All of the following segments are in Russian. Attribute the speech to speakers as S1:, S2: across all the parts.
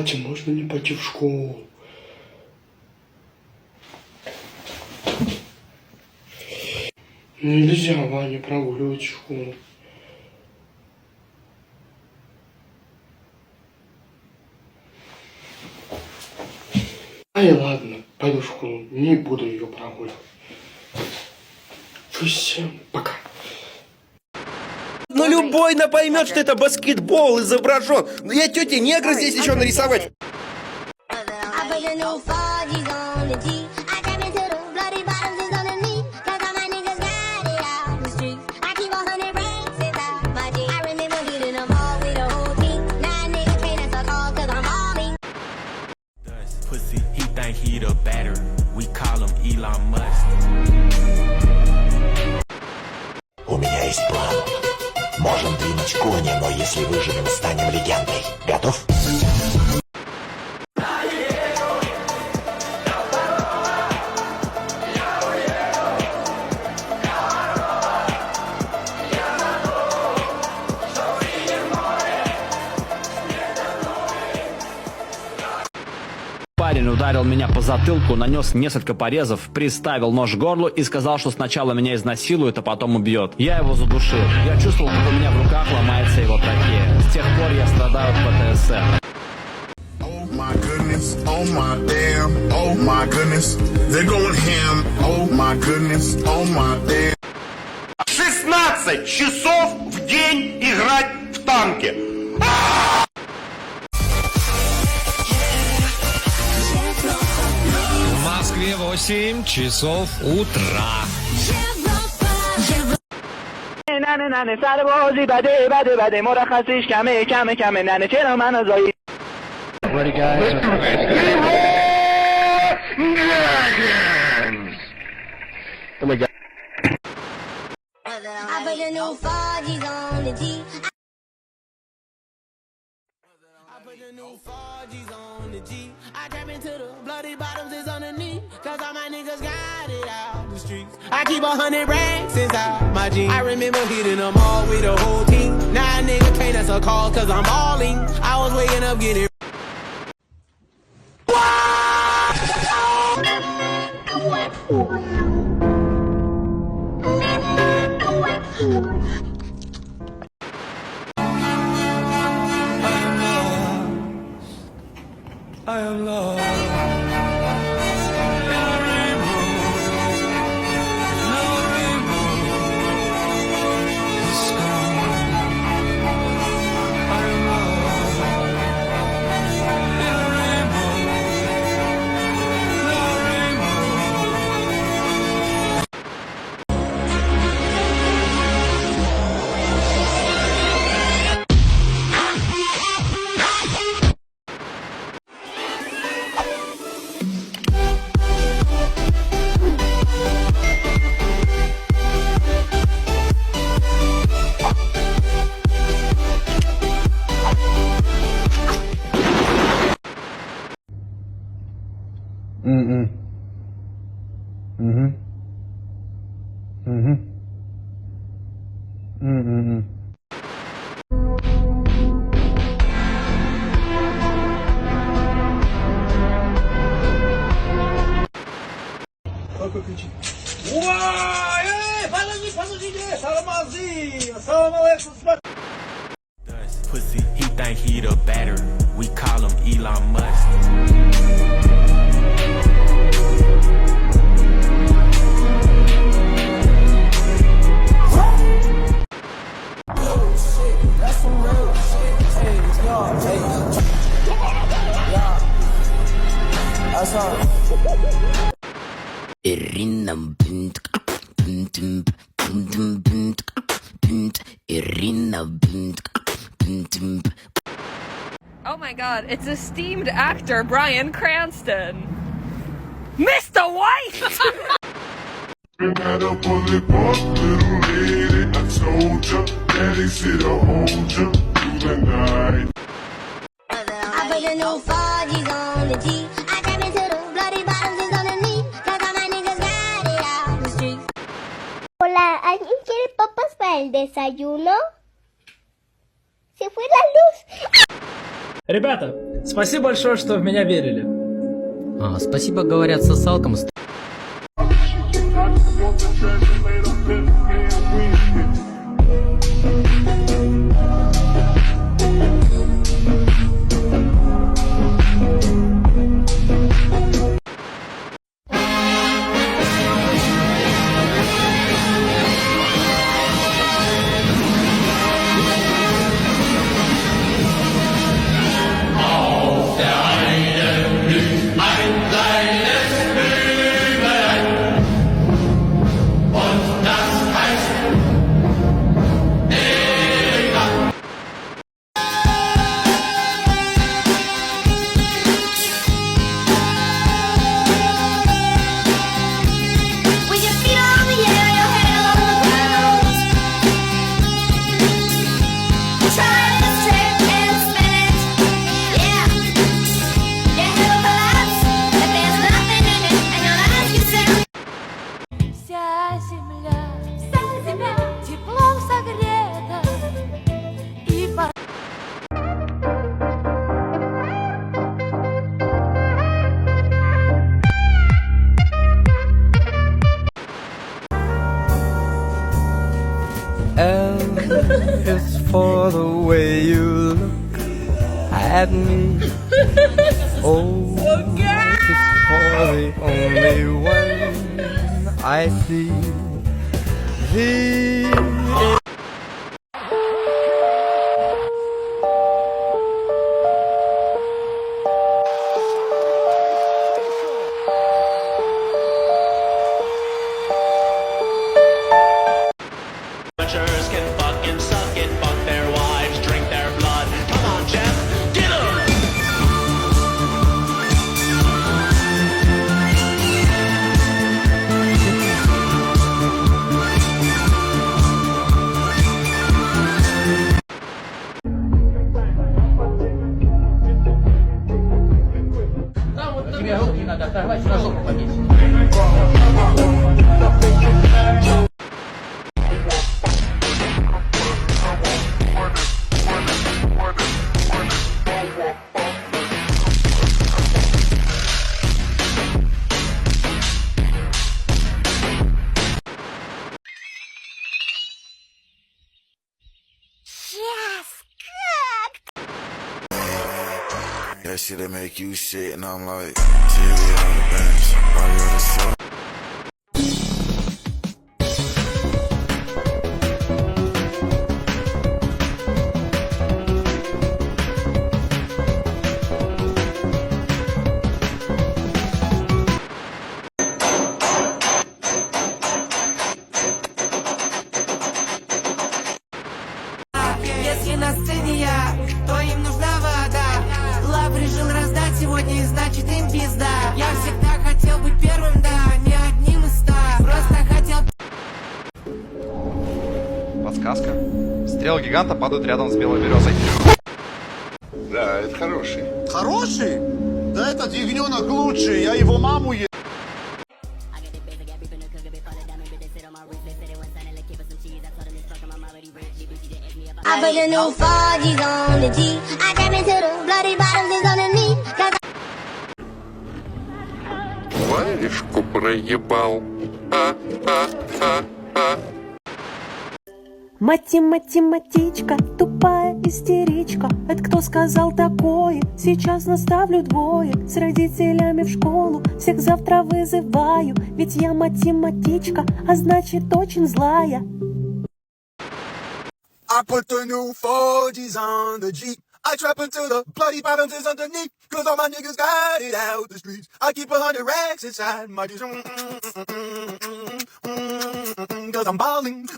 S1: Батя, можно ли пойти в школу? Нельзя, Ваня, прогуливать школу. Ай, ладно, пойду в школу, не буду ее прогуливать. Всем пока.
S2: Ну любой поймет, что это баскетбол изображен. Ну я тете негра здесь еще нарисовать.
S3: У меня есть план. Можем двинуть кони, но если выживем, станем легендой. Готов?
S4: Парень ударил меня по затылку, нанес несколько порезов, приставил нож к горлу и сказал, что сначала меня изнасилует, а потом убьет. Я его задушил. Я чувствовал, как у меня в руках ломается его трахея. С тех пор я страдаю от ПТСР.
S5: Oh my goodness, oh my damn, oh my goodness, they're going ham, oh my goodness, oh my damn.
S2: 16 часов в день играть в танки.
S6: В Москве 8 часов утра.
S7: I keep 100 racks inside my jeans. I remember hitting them all with the whole team. Now a nigga can't answer calls cause I'm balling. I was waking up getting
S6: I am lost.
S7: pussy, he think he the batter. We call him Elon Musk.
S8: Oh my god, it's esteemed actor Bryan Cranston. Mr. White!
S5: Got up on the park, little lady, I told ya, daddy said I'll hold ya through the night.
S9: I put the new 4G's on the G. I trap into the bloody bottoms is on the knee. Cause all my niggas got it out the streets.
S10: Hola, ¿alguien quiere papas para el desayuno? Se fue la luz.
S11: Ребята, Спасибо большое, что в меня верили.
S12: Спасибо, говорят, сосалкам.
S9: With your feet on the air, your head on the ground. Try this trick and spin it. Yeah. Your head will collapse if there's nothing in it, and your eyes can see. Вся земля теплом согрета и
S7: L is for the way you look at me. O is for the only one I see. V
S3: Amateurs can fucking suck it, fuck their wives, drink their blood. Come on, Jeff, get 'em!
S11: Тебе руки надо оторвать, на жопу повесить.
S5: That shit that make you shit, and I'm like, TV on the bench, while you're the show.
S7: Если на сцене я, то им нужна вода. Лав решил раздать сегодня, и значит им пизда. Я всегда хотел быть первым, да, не одним из 100. Просто хотел...
S13: Подсказка. Стрелы гиганта падают рядом с белой березой.
S5: Да, это хороший.
S3: Хороший? Да этот ягненок лучший, я его маму ем.
S9: I put the new 4G's on the G. I trap into the bloody bottoms is underneath.
S5: Варежку проебал.
S10: Математичка, тупая истеричка. Это кто сказал такое? Сейчас наставлю двое. С родителями в школу всех завтра вызываю. Ведь я математичка, а значит очень злая.
S3: I put the new 4G's on the Jeep. I trap into the bloody bottoms is underneath. Cause all my niggas got it out the streets. I keep 100 racks inside my jeans. Cause I'm balling.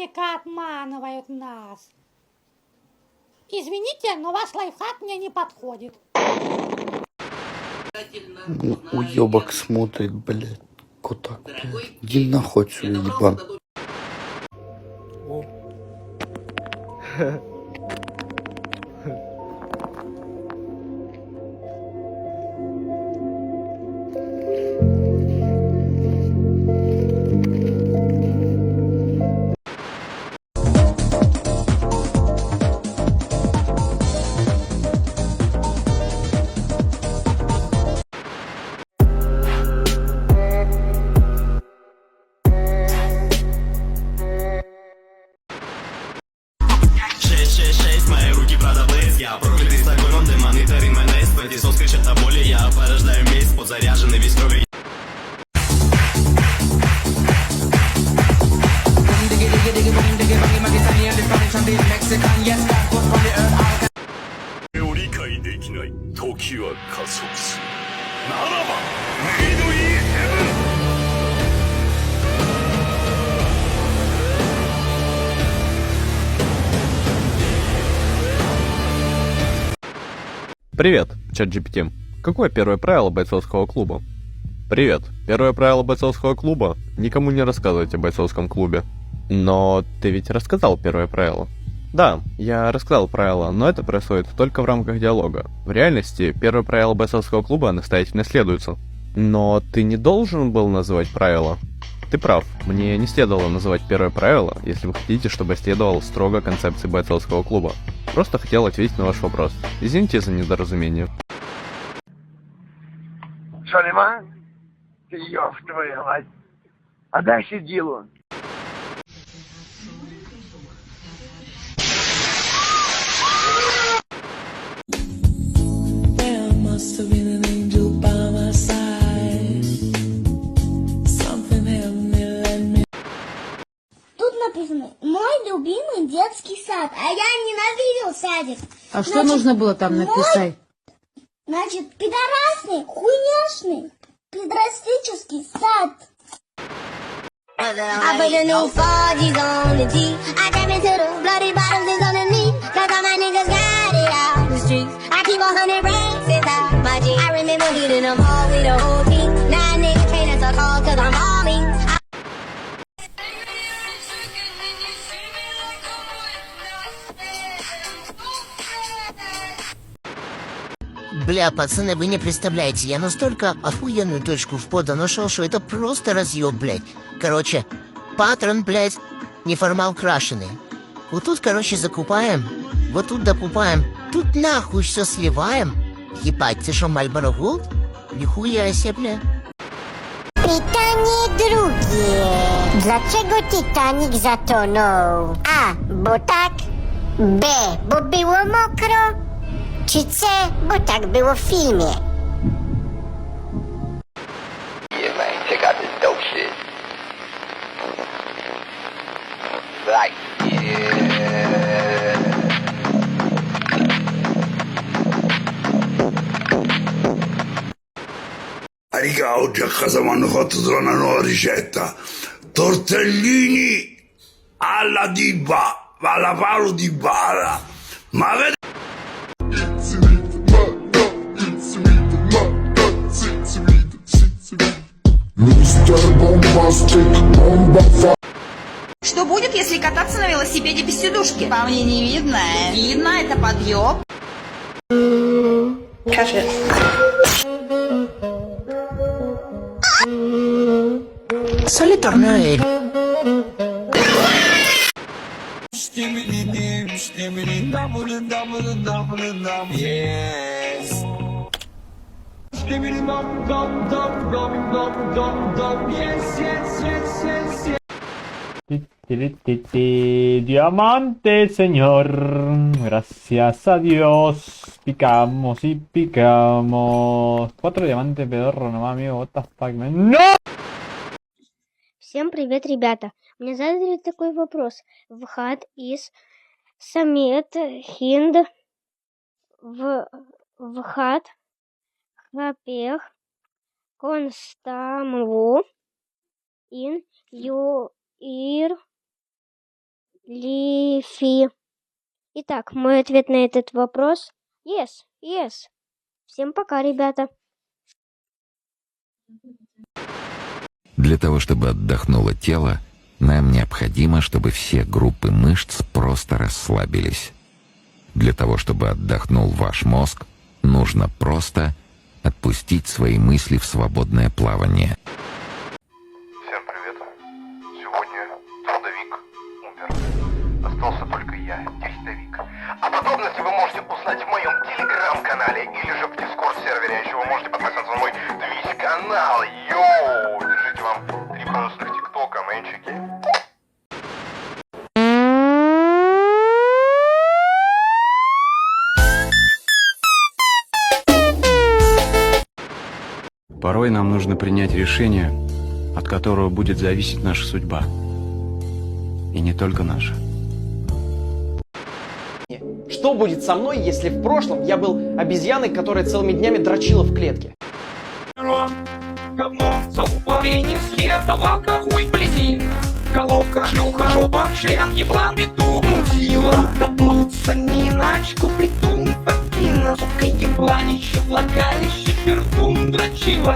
S14: наверняка обманывают нас. Извините, но ваш лайфхак мне не подходит.
S1: Уебок смотрит, блядь. Котак, блядь. Иди нахуй отсюда, ебан.
S15: Мои руки Prada Blaze. Я проклятый Стокгольмом, демоны Тарин Майонез. Патисол скачет от боли, я порождаю месть. Подзаряженный весь кровью.
S4: Привет, чат GPT. Какое первое правило бойцовского клуба? Привет. Первое правило бойцовского клуба – никому не рассказывать о бойцовском клубе. Но ты ведь рассказал первое правило. Да, я рассказал правила, но это происходит только в рамках диалога. В реальности, первое правило бойцовского клуба настоятельно следуется. Но ты не должен был называть правила. Ты прав, мне не следовало называть первое правило, если вы хотите, чтобы я следовал строго концепции бойцовского клуба. Просто хотел ответить на ваш вопрос. Извините за недоразумение.
S16: Шалиман? Ты ёб твою мать. А дальше делу.
S9: Тут написано «Мой любимый детский сад», а я ненавидел садик.
S17: А что нужно было там написать?
S9: Значит, пидорасный, хуйняшный, пидрастический сад. I put the new 4G's on the G. I trap into the bloody bottoms is on the knee. Cause all my niggas got it out the streets. I keep 100 racks inside my G. I remember hitting them all with the whole team. Now niggas can't answer calls cause I'm all mean.
S18: Бля, пацаны, вы не представляете, я настолько охуенную точку в пода нашел, что это просто разъеб, блядь. Короче, патрон, блядь, неформал крашеный. Вот тут, короче, закупаем, вот тут докупаем, тут нахуй все сливаем. Ебать, ты что, Мальборо Голд? Нихуя себе, бля.
S9: Pytanie drugie. Dlaczego Titanic zatonął? A, bo tak. B, bo było mokro. Czy C, bo tak było w filmie.
S16: Yeah, man, check out this dope shit. Like, yeah.
S5: Raga, oggi a casa mi hanno fatto trovare una nuova ricetta. Tortellini alla diba, alla Paolo di Bara. Ma avete...
S19: Что будет, если кататься на велосипеде без сидушки? По мне не видно. Видно, это подъем.
S18: Солиторная.
S20: Diamante, señor. Gracias a Dios. Picamos y picamos. 4 diamantes, pedorro, nomás, amigo. What the fuck, man. ¡No!
S9: Всем привет, ребята. Мне задали такой вопрос. Вхат из Самет Хинд Вхат Хапех Констамву Ин Юир Лифи. Итак, мой ответ на этот вопрос – yes. Всем пока, ребята.
S21: Для того, чтобы отдохнуло тело, нам необходимо, чтобы все группы мышц просто расслабились. Для того, чтобы отдохнул ваш мозг, нужно просто отпустить свои мысли в свободное плавание.
S22: Всем привет. Сегодня трудовик умер. Остался только я, дихтовик. А подробности вы можете узнать в моем телеграм-канале или же в дискорд-сервере. Еще вы можете подписаться на мой твич-канал. Йоу! Держите вам 3 бонусных тиктока, мэнчики.
S4: Порой нам нужно принять решение, от которого будет зависеть наша судьба. И не только наша.
S23: Что будет со мной, если в прошлом я был обезьяной, которая целыми днями дрочила в клетке?
S24: Говно, совпадение, след, табака, хуй, близин. Головка, шлюха, жопа, член, еблан, беду, мутила. Доплутся не иначе, куплетун, патина, сука, ебланище, влагалище, пердун, дрочила.